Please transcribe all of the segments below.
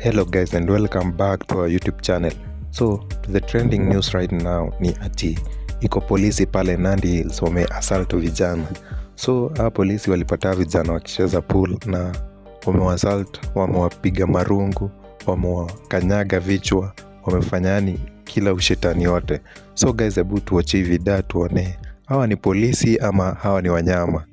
Hello guys and welcome back to our YouTube channel. So the trending news right now ni ati iko polisi pale Nandi Hills assault vijana. So polisi walipata vijana wakicheza pool na assault, wamewapiga marungu, wamewakanyaga vichwa, wamefanyani kila ushetani yote. So guys, hebu tuache hivi video tuone hawa ni polisi ama hawa ni wanyama.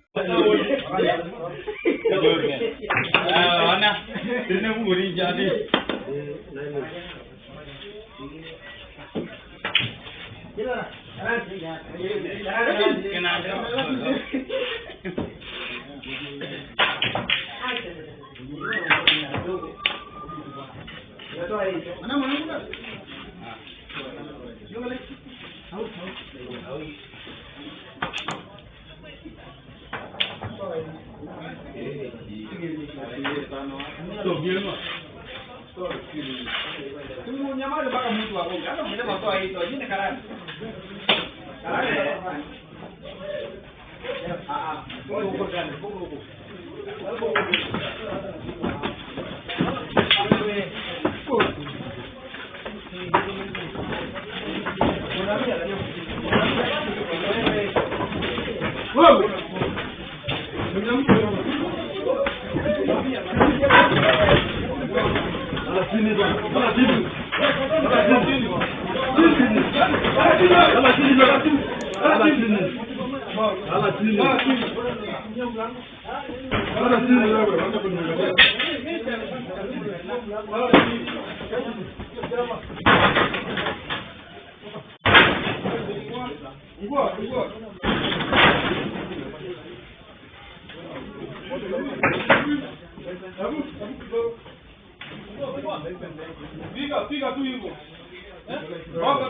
Fica tu hivyo.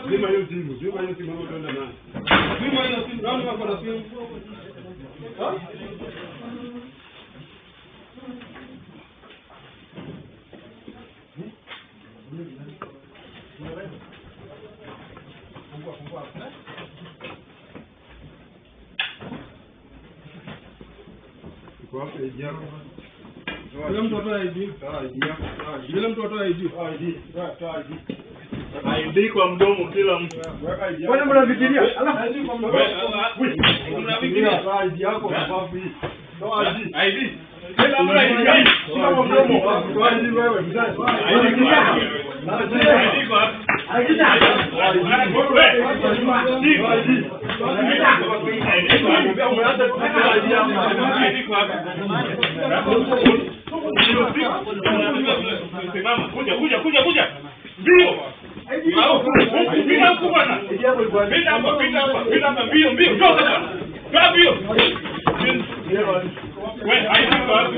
Lima hiyo timu tunaenda nayo. Lima hiyo timu nani wako na timu? Kwa hapo ejao. Kila mtu atoa ID. Kila mtu atoa ID. ID kwa mdomo kila mtu. Wewe mnafikiria? ID kwa mdomo. Mnafikiria ID yako kwa babu hii. Toa ID. ID. Kila mtu ID. Kwa mdomo. Toa ID wewe. ID kwa kuja. Bio. Bila kubana. Bila hapa bio. Toka bwana. Toka bio. Wewe ID kwa wapi?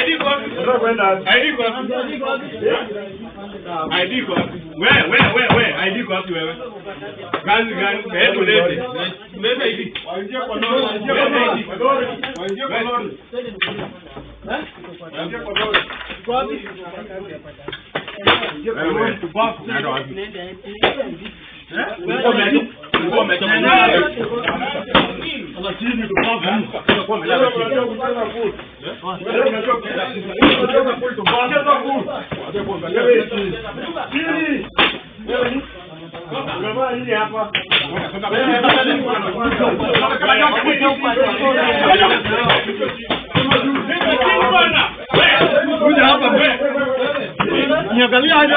ID kwa wapi? Wewe ID kwa wapi wewe? Gani? Hebu lete. Lete ID. Waingia kwa lori. Waingia kwa lori. Kwa wapi? Niangalia aje.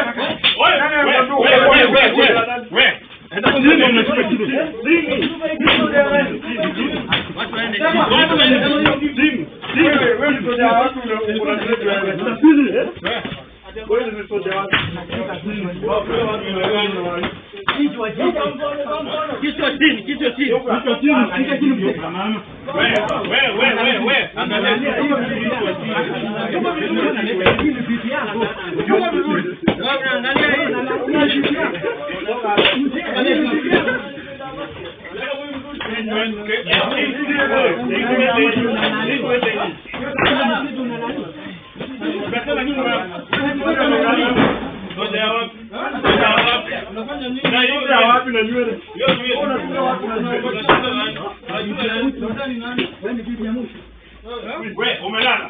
Wewe umelala.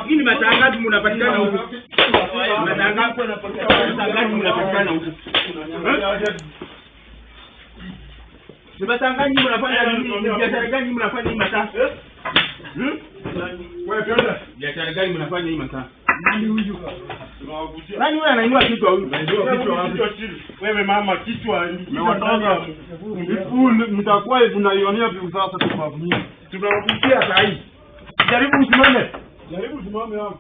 Hii ni matangazo mnapatikana huko. Matangazo mnapatikana huko. Ni matangazo mnafanya nini? Biashara gani mnafanya hii mataa? Wewe penda. Biashara gani mnafanya hii mataa? Nani huyu? Nani wewe anainua kichwa huyu? Kichwa chini. Wewe mama kichwa nimewatoka. Mtakuwa tunaionea vipi sasa tunawavunia. Tunawavutia saa hii. Jaribu usimame. Jaribu usimame hapo.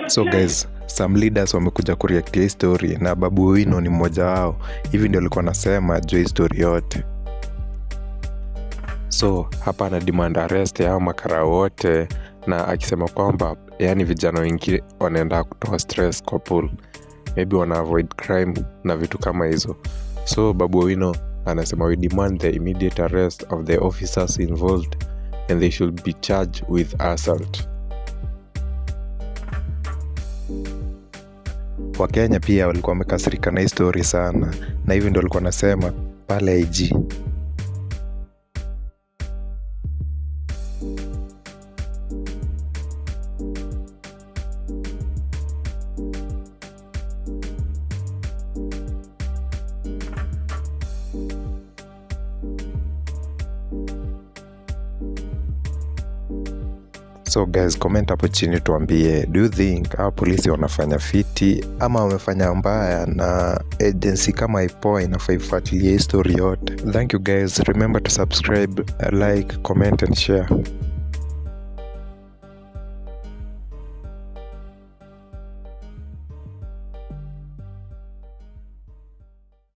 So guys, some leaders wamekuja kureact hii story na Babu Owino ni mmoja wao. Hivi ndio alikuwa anasema juu hii story yote. So hapa ana demand arrest ya makara wote, na akisema kwamba yani vijana wengi wanaenda kutoa stress kwa pool, maybe wana avoid crime na vitu kama hizo. So Babu Owino anasema we demand the immediate arrest of the officers involved and they should be charged with assault. Wakenya pia walikuwa wamekasirika na hii story sana, na hivi ndio walikuwa nasema pale IG. So guys, comment hapo chini tuambie, do you think hao polisi wanafanya fiti ama wamefanya mbaya, na agency kama IPOA inafaa ifuatilie history yote. Thank you guys, remember to subscribe, like, comment and share.